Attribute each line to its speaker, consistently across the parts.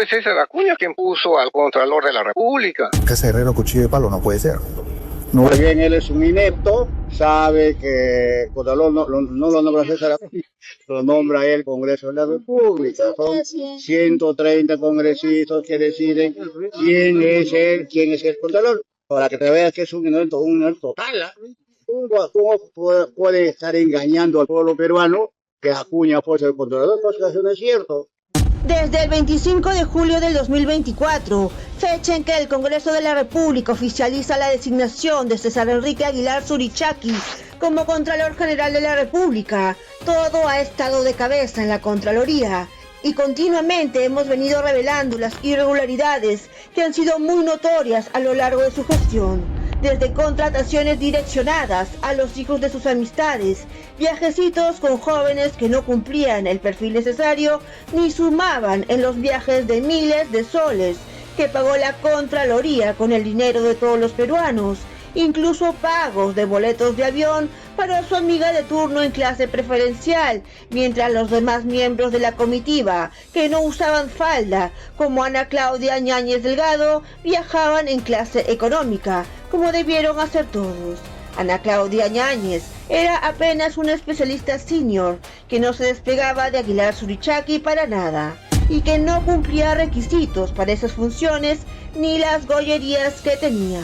Speaker 1: Pues César Acuña quien puso al Contralor de la República.
Speaker 2: Ese Herrero cuchillo de palo no puede ser.
Speaker 3: No. Muy bien, él es un inepto, sabe que el Contralor no lo nombra César Acuña, lo nombra el Congreso de la República. Son 130 congresistas que deciden quién es el Contralor. Para que te veas que es un inepto total. ¿Cómo puede estar engañando al pueblo peruano que Acuña fuese el Contralor? Pues eso no es cierto.
Speaker 4: Desde el 25 de julio del 2024, fecha en que el Congreso de la República oficializa la designación de César Enrique Aguilar Surichaki como Contralor General de la República, todo ha estado de cabeza en la Contraloría y continuamente hemos venido revelando las irregularidades que han sido muy notorias a lo largo de su gestión. Desde contrataciones direccionadas a los hijos de sus amistades, viajecitos con jóvenes que no cumplían el perfil necesario ni sumaban en los viajes de miles de soles que pagó la Contraloría con el dinero de todos los peruanos, incluso pagos de boletos de avión para su amiga de turno en clase preferencial, mientras los demás miembros de la comitiva, que no usaban falda, como Ana Claudia Ñáñez Delgado, viajaban en clase económica, como debieron hacer todos. Ana Claudia Ñáñez era apenas una especialista senior que no se despegaba de Aguilar Surichaki para nada y que no cumplía requisitos para esas funciones ni las gollerías que tenía.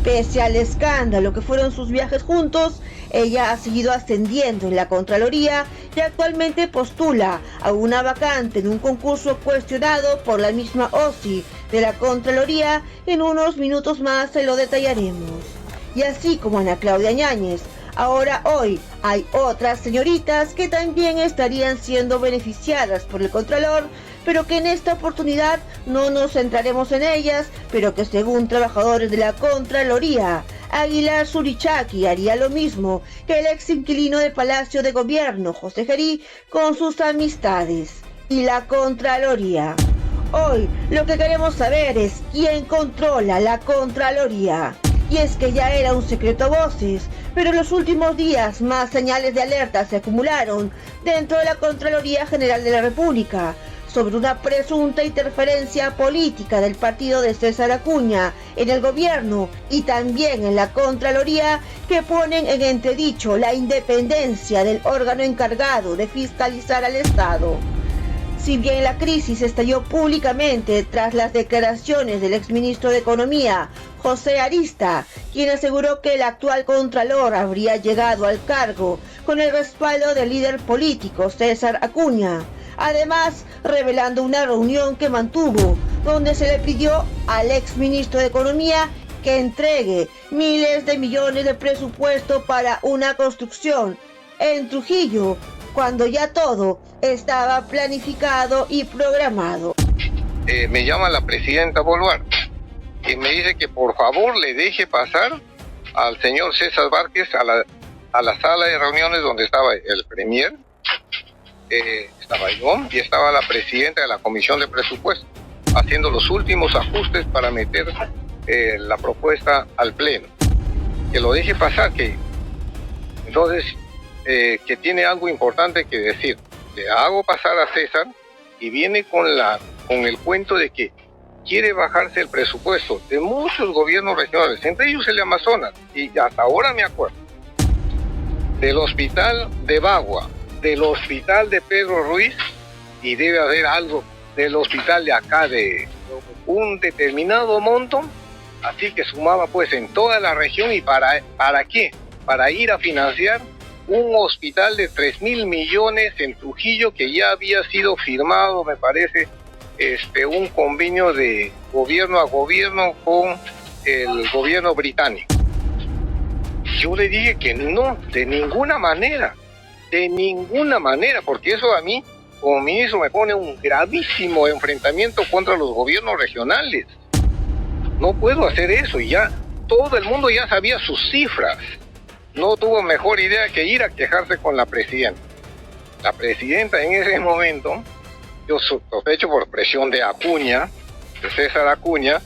Speaker 4: Pese al escándalo que fueron sus viajes juntos, ella ha seguido ascendiendo en la Contraloría y actualmente postula a una vacante en un concurso cuestionado por la misma OSI de la Contraloría. En unos minutos más se lo detallaremos. Y así como Ana Claudia Ñáñez, hoy hay otras señoritas que también estarían siendo beneficiadas por el Contralor, pero que en esta oportunidad no nos centraremos en ellas, pero que según trabajadores de la Contraloría, Aguilar Surichaki haría lo mismo que el ex inquilino de Palacio de Gobierno, José Gerí, con sus amistades y la Contraloría. Hoy lo que queremos saber es quién controla la Contraloría. Y es que ya era un secreto a voces, pero en los últimos días más señales de alerta se acumularon dentro de la Contraloría General de la República sobre una presunta interferencia política del partido de César Acuña en el gobierno y también en la Contraloría, que ponen en entredicho la independencia del órgano encargado de fiscalizar al Estado. Si bien la crisis estalló públicamente tras las declaraciones del exministro de Economía, José Arista, quien aseguró que el actual Contralor habría llegado al cargo con el respaldo del líder político César Acuña, además revelando una reunión que mantuvo, donde se le pidió al exministro de Economía que entregue miles de millones de presupuesto para una construcción en Trujillo, cuando ya todo estaba planificado y programado.
Speaker 1: Me llama la presidenta Boluarte y me dice que por favor le deje pasar al señor César Vázquez a la sala de reuniones donde estaba el premier, estaba yo y estaba la presidenta de la Comisión de Presupuesto, haciendo los últimos ajustes para meter la propuesta al Pleno. Que lo deje pasar, que entonces que tiene algo importante que decir. Le hago pasar a César y viene con el cuento de que quiere bajarse el presupuesto de muchos gobiernos regionales, entre ellos el de Amazonas, y hasta ahora me acuerdo, del hospital de Bagua, del hospital de Pedro Ruiz, y debe haber algo del hospital de acá de un determinado monto, así que sumaba pues en toda la región. ¿Y para qué? Para ir a financiar un hospital de 3.000 millones en Trujillo, que ya había sido firmado, me parece, un convenio de gobierno a gobierno con el gobierno británico. Yo le dije que no, de ninguna manera, porque eso a mí, como ministro, me pone un gravísimo enfrentamiento contra los gobiernos regionales. No puedo hacer eso, y ya todo el mundo ya sabía sus cifras. No tuvo mejor idea que ir a quejarse con la presidenta. La presidenta en ese momento, yo sospecho por presión de Acuña, de César Acuña,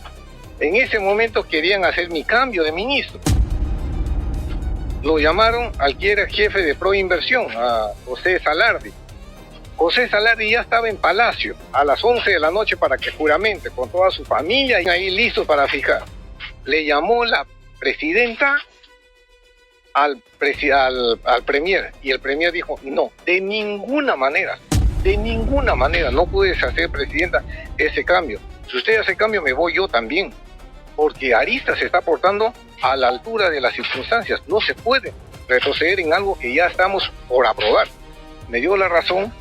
Speaker 1: en ese momento querían hacer mi cambio de ministro. Lo llamaron al que era jefe de Proinversión, a José Salardi, José Salari ya estaba en Palacio a las 11 de la noche para que juramente con toda su familia y ahí listos para fijar. Le llamó la presidenta al premier y el premier dijo no, de ninguna manera no puedes hacer, presidenta, ese cambio. Si usted hace cambio me voy yo también, porque Arista se está portando a la altura de las circunstancias. No se puede retroceder en algo que ya estamos por aprobar. Me dio la razón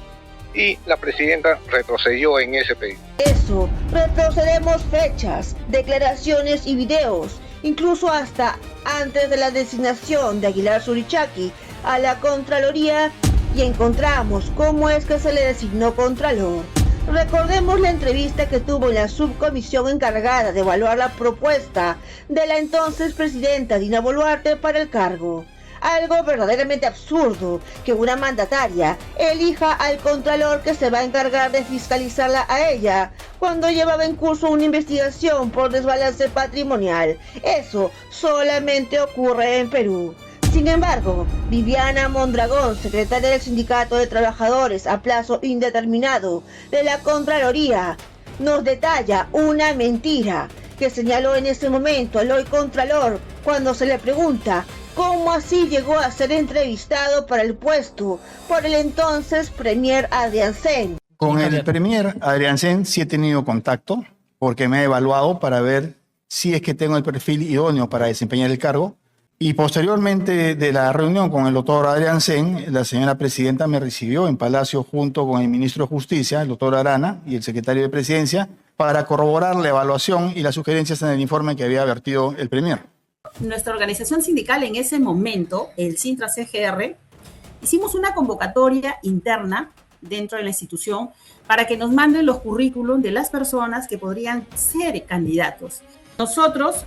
Speaker 1: y la presidenta retrocedió en ese pedido.
Speaker 4: Eso, retrocedemos fechas, declaraciones y videos, incluso hasta antes de la designación de Aguilar Surichaki a la Contraloría, y encontramos cómo es que se le designó Contralor. Recordemos la entrevista que tuvo en la subcomisión encargada de evaluar la propuesta de la entonces presidenta Dina Boluarte para el cargo. Algo verdaderamente absurdo que una mandataria elija al contralor que se va a encargar de fiscalizarla a ella cuando llevaba en curso una investigación por desbalance patrimonial. Eso solamente ocurre en Perú. Sin embargo, Viviana Mondragón, secretaria del Sindicato de Trabajadores a plazo indeterminado de la Contraloría, nos detalla una mentira que señaló en ese momento el hoy Contralor cuando se le pregunta cómo así llegó a ser entrevistado para el puesto por el entonces premier Adrián Sen.
Speaker 5: Con el premier Adrián Sen sí he tenido contacto porque me ha evaluado para ver si es que tengo el perfil idóneo para desempeñar el cargo. Y posteriormente de la reunión con el doctor Adrián Sen, la señora presidenta me recibió en Palacio junto con el ministro de Justicia, el doctor Arana, y el secretario de Presidencia, para corroborar la evaluación y las sugerencias en el informe que había vertido el premier.
Speaker 6: Nuestra organización sindical en ese momento, el Sintra-CGR, hicimos una convocatoria interna dentro de la institución para que nos manden los currículum de las personas que podrían ser candidatos. Nosotros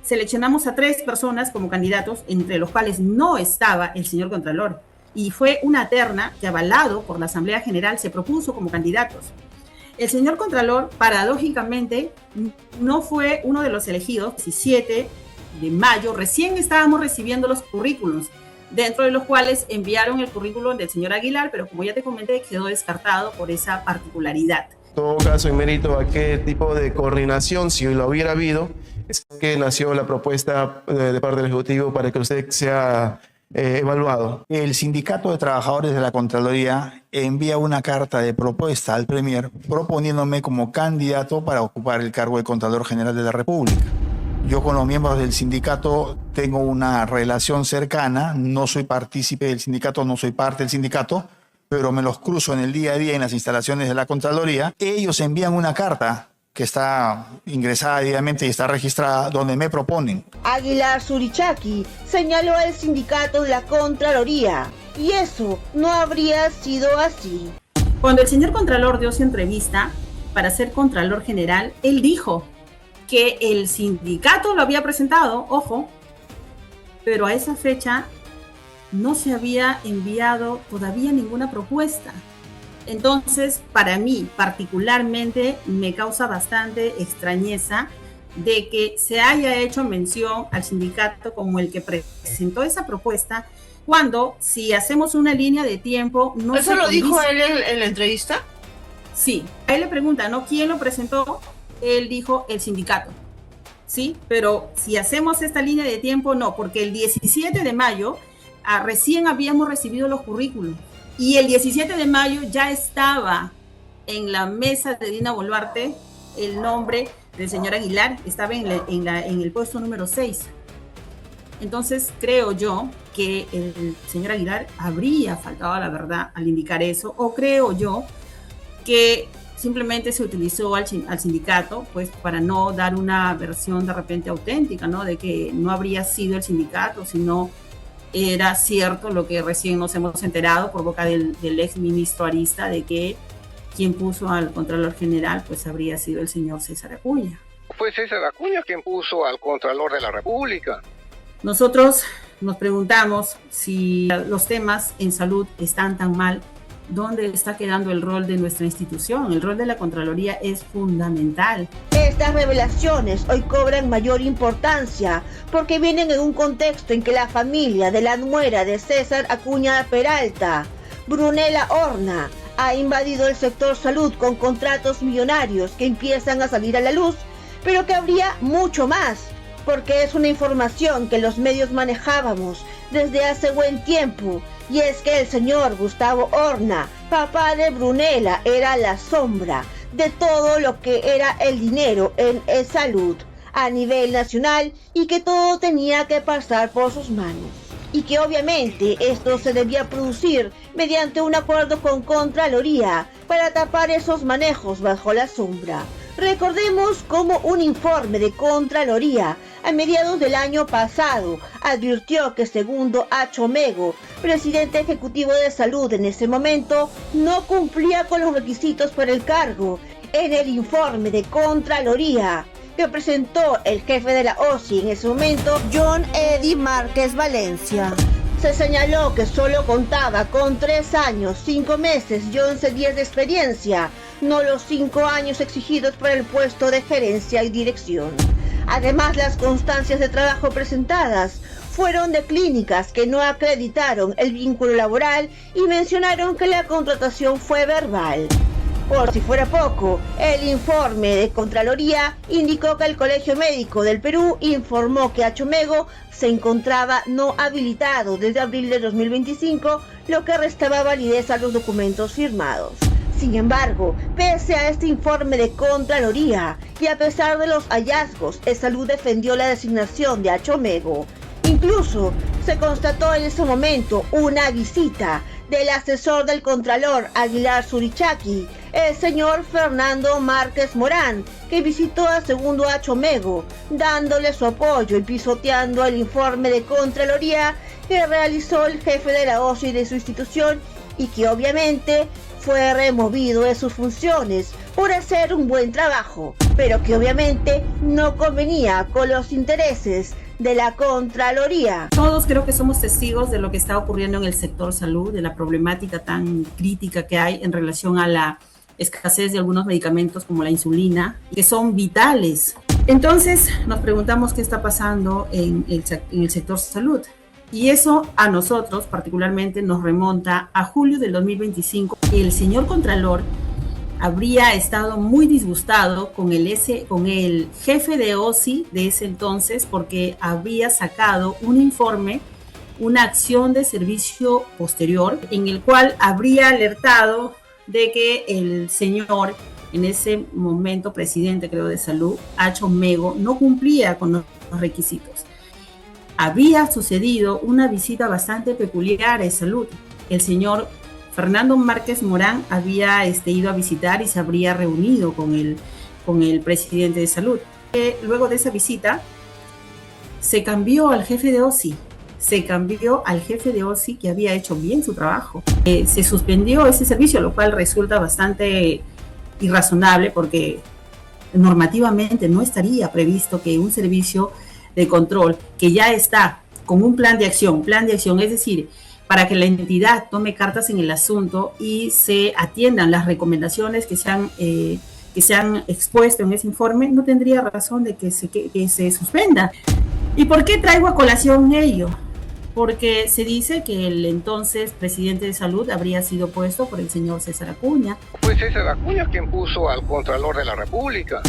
Speaker 6: seleccionamos a 3 personas como candidatos, entre los cuales no estaba el señor Contralor, y fue una terna que, avalado por la Asamblea General, se propuso como candidatos. El señor Contralor, paradójicamente, no fue uno de los elegidos. 17 de mayo, recién estábamos recibiendo los currículums, dentro de los cuales enviaron el currículum del señor Aguilar, pero como ya te comenté, quedó descartado por esa particularidad.
Speaker 7: En todo caso, en mérito a qué tipo de coordinación, si lo hubiera habido, es que nació la propuesta de parte del Ejecutivo para que usted sea evaluado.
Speaker 5: El Sindicato de Trabajadores de la Contraloría envía una carta de propuesta al premier proponiéndome como candidato para ocupar el cargo de Contralor General de la República. Yo con los miembros del sindicato tengo una relación cercana, no soy partícipe del sindicato, no soy parte del sindicato, pero me los cruzo en el día a día en las instalaciones de la Contraloría. Ellos envían una carta que está ingresada debidamente y está registrada, donde me proponen.
Speaker 4: Aguilar Surichaki señaló al sindicato de la Contraloría, y eso no habría sido así.
Speaker 6: Cuando el señor Contralor dio su entrevista para ser Contralor General, él dijo que el sindicato lo había presentado, ojo, pero a esa fecha no se había enviado todavía ninguna propuesta. Entonces, para mí particularmente me causa bastante extrañeza de que se haya hecho mención al sindicato como el que presentó esa propuesta, cuando si hacemos una línea de tiempo... no.
Speaker 8: ¿Eso lo dijo él en la entrevista?
Speaker 6: Sí, a él le pregunta, ¿no? ¿Quién lo presentó? Él dijo el sindicato, ¿sí? Pero si hacemos esta línea de tiempo, no, porque el 17 de mayo recién habíamos recibido los currículos. Y el 17 de mayo ya estaba en la mesa de Dina Boluarte el nombre del señor Aguilar, estaba en el puesto número 6. Entonces creo yo que el señor Aguilar habría faltado a la verdad al indicar eso, o creo yo que simplemente se utilizó al sindicato pues para no dar una versión de repente auténtica, ¿no? De que no habría sido el sindicato, sino era cierto lo que recién nos hemos enterado por boca del ex ministro Arista, de que quien puso al Contralor General pues habría sido el señor César Acuña.
Speaker 1: Fue César Acuña quien puso al Contralor de la República.
Speaker 6: Nosotros nos preguntamos si los temas en salud están tan mal, ¿dónde está quedando el rol de nuestra institución? El rol de la Contraloría es fundamental.
Speaker 4: Estas revelaciones hoy cobran mayor importancia porque vienen en un contexto en que la familia de la nuera de César Acuña Peralta, Brunella Horna, ha invadido el sector salud con contratos millonarios que empiezan a salir a la luz, pero que habría mucho más, porque es una información que los medios manejábamos desde hace buen tiempo, y es que el señor Gustavo Horna, papá de Brunella, era la sombra de todo lo que era el dinero en salud a nivel nacional y que todo tenía que pasar por sus manos. Y que obviamente esto se debía producir mediante un acuerdo con Contraloría para tapar esos manejos bajo la sombra. Recordemos cómo un informe de Contraloría a mediados del año pasado advirtió que segundo Acho Mego, presidente ejecutivo de salud en ese momento, no cumplía con los requisitos para el cargo. En el informe de Contraloría que presentó el jefe de la OSI en ese momento, John Eddy Márquez Valencia, se señaló que solo contaba con 3 años, 5 meses y 11 días de experiencia, no los 5 años exigidos para el puesto de gerencia y dirección. Además, las constancias de trabajo presentadas fueron de clínicas que no acreditaron el vínculo laboral y mencionaron que la contratación fue verbal. Por si fuera poco, el informe de Contraloría indicó que el Colegio Médico del Perú informó que Acho Mego se encontraba no habilitado desde abril de 2025, lo que restaba validez a los documentos firmados. Sin embargo, pese a este informe de Contraloría y a pesar de los hallazgos, Salud defendió la designación de Acho Mego. Incluso se constató en ese momento una visita del asesor del Contralor Aguilar Surichaki, el señor Fernando Márquez Morán, que visitó a segundo Acho Mego, dándole su apoyo y pisoteando el informe de Contraloría que realizó el jefe de la OSI de su institución y que obviamente fue removido de sus funciones por hacer un buen trabajo, pero que obviamente no convenía con los intereses de la Contraloría.
Speaker 6: Todos creo que somos testigos de lo que está ocurriendo en el sector salud, de la problemática tan crítica que hay en relación a la escasez de algunos medicamentos como la insulina, que son vitales. Entonces nos preguntamos qué está pasando en el sector salud. Y eso a nosotros particularmente nos remonta a julio del 2025. El señor Contralor habría estado muy disgustado con el jefe de OSI de ese entonces porque había sacado un informe, una acción de servicio posterior, en el cual habría alertado de que el señor, en ese momento presidente creo de salud, Acho Mego, no cumplía con los requisitos. Había sucedido una visita bastante peculiar a salud. El señor Fernando Márquez Morán había ido a visitar y se habría reunido con el presidente de salud. Luego de esa visita, se cambió al jefe de OSI. Que había hecho bien su trabajo. Se suspendió ese servicio, lo cual resulta bastante irrazonable porque normativamente no estaría previsto que un servicio de control que ya está con un plan de acción, es decir, para que la entidad tome cartas en el asunto y se atiendan las recomendaciones que se han expuesto en ese informe, no tendría razón de que se suspenda. ¿Y por qué traigo a colación ello? Porque se dice que el entonces presidente de salud habría sido puesto por el señor César Acuña.
Speaker 1: Fue César Acuña quien puso al Contralor de la República.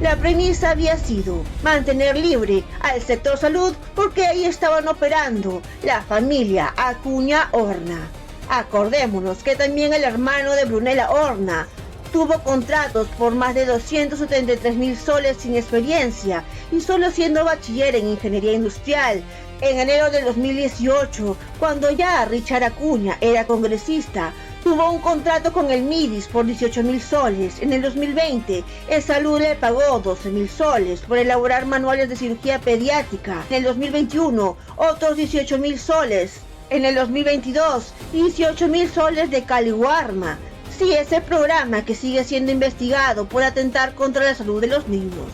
Speaker 4: La premisa había sido mantener libre al sector salud porque ahí estaban operando la familia Acuña Horna. Acordémonos que también el hermano de Brunella Horna tuvo contratos por más de 273,000 soles sin experiencia y solo siendo bachiller en ingeniería industrial. En enero del 2018, cuando ya Richard Acuña era congresista, tuvo un contrato con el MIDIS por 18,000 soles. En el 2020, el Salud le pagó 12,000 soles por elaborar manuales de cirugía pediátrica. En el 2021, otros 18,000 soles. En el 2022, 18,000 soles de Caliwarma. Sí, ese programa que sigue siendo investigado por atentar contra la salud de los niños.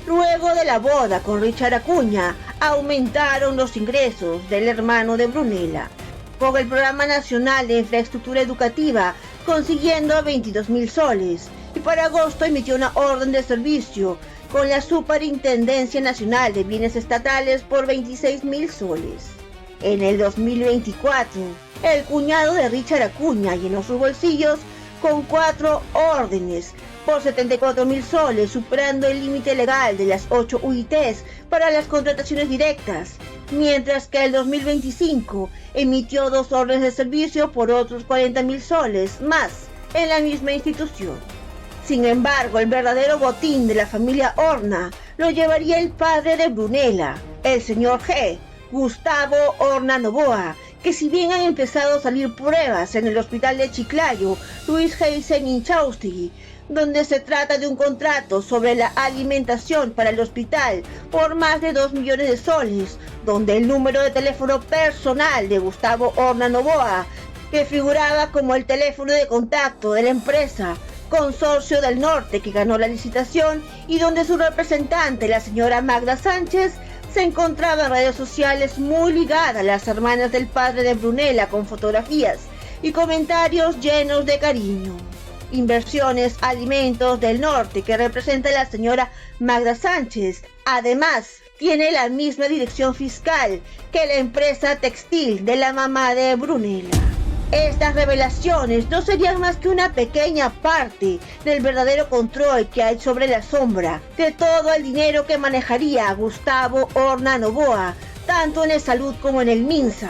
Speaker 4: Luego de la boda con Richard Acuña, aumentaron los ingresos del hermano de Brunella con el Programa Nacional de Infraestructura Educativa, consiguiendo 22,000 soles. Y para agosto emitió una orden de servicio con la Superintendencia Nacional de Bienes Estatales por 26,000 soles. En el 2024, el cuñado de Richard Acuña llenó sus bolsillos con 4 órdenes por 74.000 soles, superando el límite legal de las 8 UITs para las contrataciones directas, mientras que el 2025 emitió 2 órdenes de servicio por otros 40.000 soles más en la misma institución. Sin embargo, el verdadero botín de la familia Horna lo llevaría el padre de Brunella, el señor G., Gustavo Horna Noboa, que si bien han empezado a salir pruebas en el hospital de Chiclayo, Luis Heisen Inchaustegui, donde se trata de un contrato sobre la alimentación para el hospital por más de 2 millones de soles, donde el número de teléfono personal de Gustavo Horna Noboa, que figuraba como el teléfono de contacto de la empresa Consorcio del Norte que ganó la licitación y donde su representante, la señora Magda Sánchez, se encontraba en redes sociales muy ligada a las hermanas del padre de Brunella con fotografías y comentarios llenos de cariño. Inversiones Alimentos del Norte, que representa a la señora Magda Sánchez, además tiene la misma dirección fiscal que la empresa textil de la mamá de Brunella. Estas revelaciones no serían más que una pequeña parte del verdadero control que hay sobre la sombra de todo el dinero que manejaría Gustavo Horna Noboa, tanto en el Salud como en el MINSA.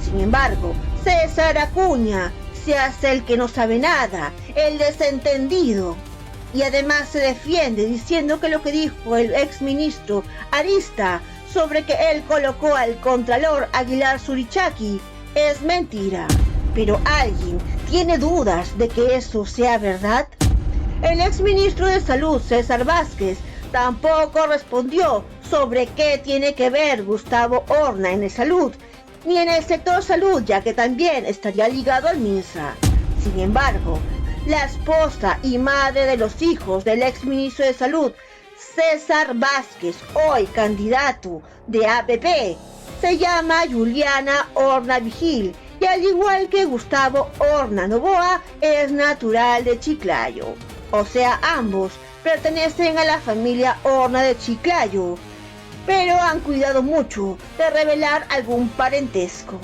Speaker 4: Sin embargo, César Acuña se hace el que no sabe nada, el desentendido, y además se defiende diciendo que lo que dijo el exministro Arista sobre que él colocó al contralor Aguilar Surichaki es mentira. Pero ¿alguien tiene dudas de que eso sea verdad? El exministro de Salud, César Vázquez, tampoco respondió sobre qué tiene que ver Gustavo Horna en el Salud, ni en el sector salud, ya que también estaría ligado al MINSA. Sin embargo, la esposa y madre de los hijos del exministro de Salud, César Vázquez, hoy candidato de APP, se llama Juliana Horna Vigil, y al igual que Gustavo Horna Noboa, es natural de Chiclayo. O sea, ambos pertenecen a la familia Horna de Chiclayo, pero han cuidado mucho de revelar algún parentesco.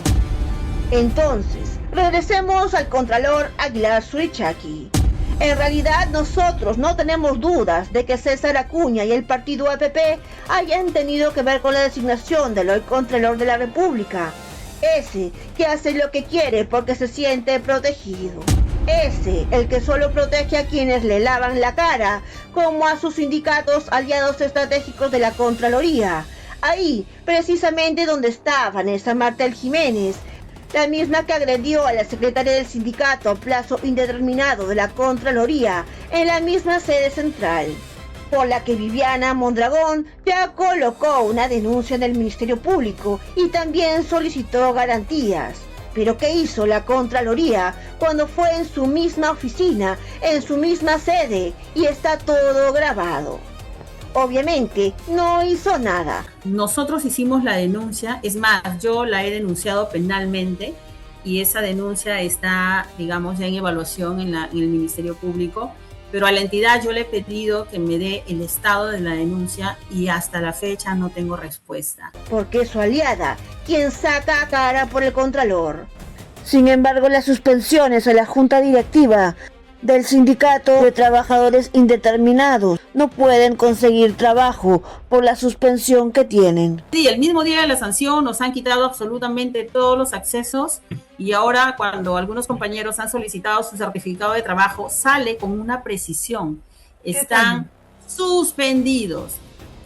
Speaker 4: Entonces, regresemos al contralor Aguilar Surichaki. En realidad nosotros no tenemos dudas de que César Acuña y el partido APP hayan tenido que ver con la designación del hoy Contralor de la República. Ese que hace lo que quiere porque se siente protegido. Ese, el que solo protege a quienes le lavan la cara, como a sus sindicatos aliados estratégicos de la Contraloría. Ahí, precisamente donde está Vanessa Martel Jiménez, la misma que agredió a la secretaria del sindicato a plazo indeterminado de la Contraloría en la misma sede central, por la que Viviana Mondragón ya colocó una denuncia en el Ministerio Público y también solicitó garantías. Pero ¿qué hizo la Contraloría cuando fue en su misma oficina, en su misma sede y está todo grabado? Obviamente no hizo nada.
Speaker 6: Nosotros hicimos la denuncia, es más, yo la he denunciado penalmente y esa denuncia está, digamos, ya en evaluación en el Ministerio Público, pero a la entidad yo le he pedido que me dé el estado de la denuncia y hasta la fecha no tengo respuesta.
Speaker 4: Porque es su aliada quien saca cara por el Contralor. Sin embargo, las suspensiones a la Junta Directiva del Sindicato de Trabajadores Indeterminados no pueden conseguir trabajo por la suspensión que tienen.
Speaker 6: Sí, el mismo día de la sanción nos han quitado absolutamente todos los accesos y ahora cuando algunos compañeros han solicitado su certificado de trabajo sale con una precisión. Están suspendidos.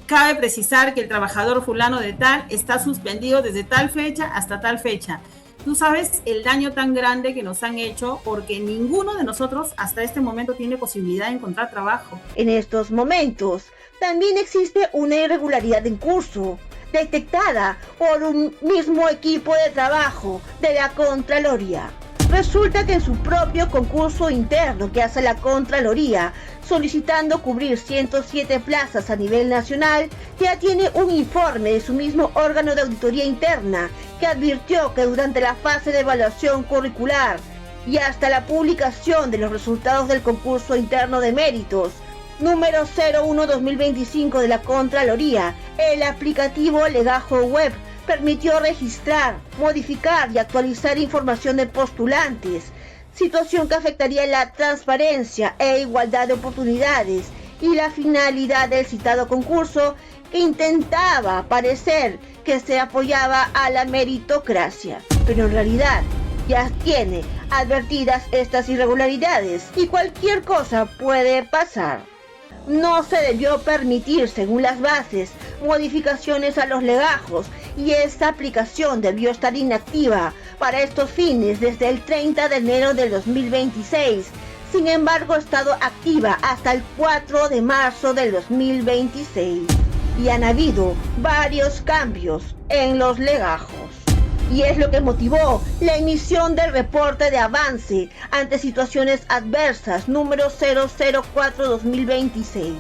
Speaker 6: Cabe precisar que el trabajador fulano de tal está suspendido desde tal fecha hasta tal fecha. Tú sabes el daño tan grande que nos han hecho porque ninguno de nosotros hasta este momento tiene posibilidad de encontrar trabajo.
Speaker 4: En estos momentos también existe una irregularidad en curso, detectada por un mismo equipo de trabajo de la Contraloría. Resulta que en su propio concurso interno que hace la Contraloría, solicitando cubrir 107 plazas a nivel nacional, ya tiene un informe de su mismo órgano de auditoría interna que advirtió que durante la fase de evaluación curricular y hasta la publicación de los resultados del concurso interno de méritos número 01-2025 de la Contraloría, el aplicativo Legajo Web permitió registrar, modificar y actualizar información de postulantes, situación que afectaría la transparencia e igualdad de oportunidades y la finalidad del citado concurso, que intentaba parecer que se apoyaba a la meritocracia, pero en realidad ya tiene advertidas estas irregularidades y cualquier cosa puede pasar. No se debió permitir, según las bases, modificaciones a los legajos, y esta aplicación debió estar inactiva para estos fines desde el 30 de enero del 2026. Sin embargo, ha estado activa hasta el 4 de marzo del 2026 y han habido varios cambios en los legajos. Y es lo que motivó la emisión del reporte de avance ante situaciones adversas número 004-2026.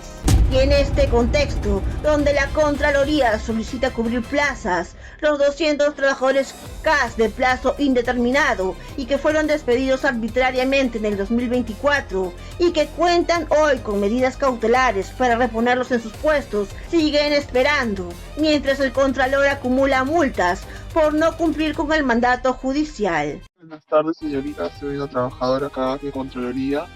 Speaker 4: Y en este contexto, donde la Contraloría solicita cubrir plazas, los 200 trabajadores CAS de plazo indeterminado y que fueron despedidos arbitrariamente en el 2024 y que cuentan hoy con medidas cautelares para reponerlos en sus puestos, siguen esperando, mientras el Contralor acumula multas por no cumplir con el mandato judicial.
Speaker 9: Buenas tardes, señorita. Soy una trabajadora acá de Contraloría,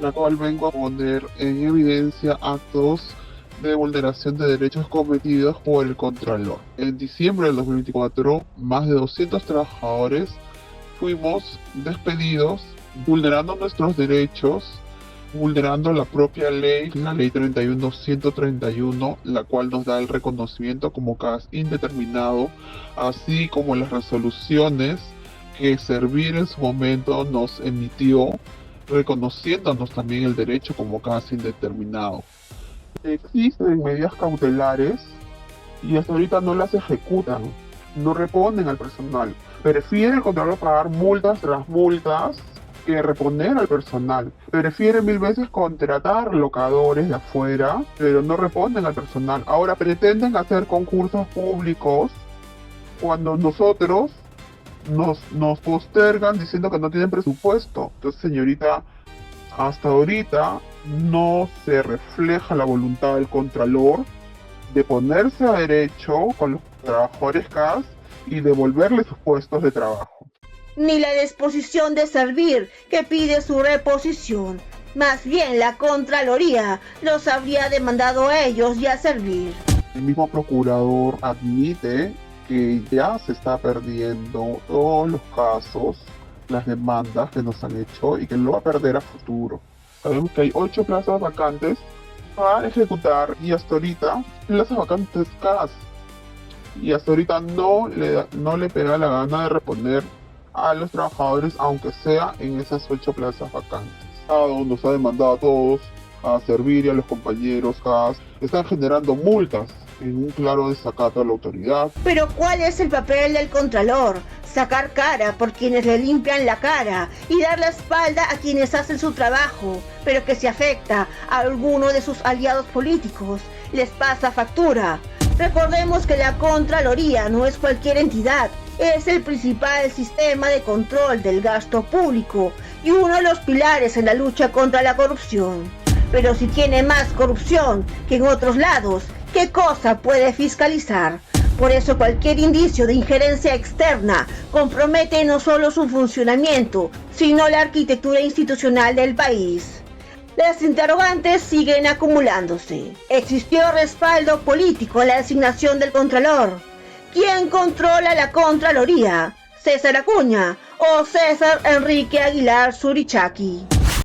Speaker 9: la cual vengo a poner en evidencia actos de vulneración de derechos cometidos por el Contralor. En diciembre del 2024, más de 200 trabajadores fuimos despedidos vulnerando nuestros derechos, vulnerando la propia ley, la ley 31.131, la cual nos da el reconocimiento como CAS indeterminado, así como las resoluciones que Servir en su momento nos emitió, reconociéndonos también el derecho como CAS indeterminado. Existen medidas cautelares y hasta ahorita no las ejecutan, no reponen al personal. Prefiere el Contralor pagar multas tras multas que reponer al personal. Prefiere 1000 veces contratar locadores de afuera, pero no reponen al personal. Ahora pretenden hacer concursos públicos cuando nosotros nos postergan diciendo que no tienen presupuesto. Entonces, señorita, hasta ahorita no se refleja la voluntad del Contralor de ponerse a derecho con los trabajadores CAS y devolverles sus puestos de trabajo.
Speaker 4: Ni la disposición de Servir, que pide su reposición. Más bien la Contraloría los habría demandado a ellos y a Servir.
Speaker 9: El mismo procurador admite que ya se está perdiendo todos los casos, las demandas que nos han hecho y que lo va a perder a futuro. Sabemos que hay 8 plazas vacantes para ejecutar y hasta ahorita plazas vacantes CAS. Y hasta ahorita no le pega la gana de reponer a los trabajadores, aunque sea en esas 8 plazas vacantes. Nos ha demandado a todos, a Servir y a los compañeros CAS. Están generando multas en un claro desacato a la autoridad.
Speaker 4: Pero ¿cuál es el papel del Contralor? Sacar cara por quienes le limpian la cara y dar la espalda a quienes hacen su trabajo, pero que si afecta a alguno de sus aliados políticos, les pasa factura. Recordemos que la Contraloría no es cualquier entidad, es el principal sistema de control del gasto público y uno de los pilares en la lucha contra la corrupción. Pero si tiene más corrupción que en otros lados, ¿qué cosa puede fiscalizar? Por eso cualquier indicio de injerencia externa compromete no solo su funcionamiento, sino la arquitectura institucional del país. Las interrogantes siguen acumulándose. ¿Existió respaldo político en la designación del Contralor? ¿Quién controla la Contraloría? ¿César Acuña o César Enrique Aguilar Surichaki?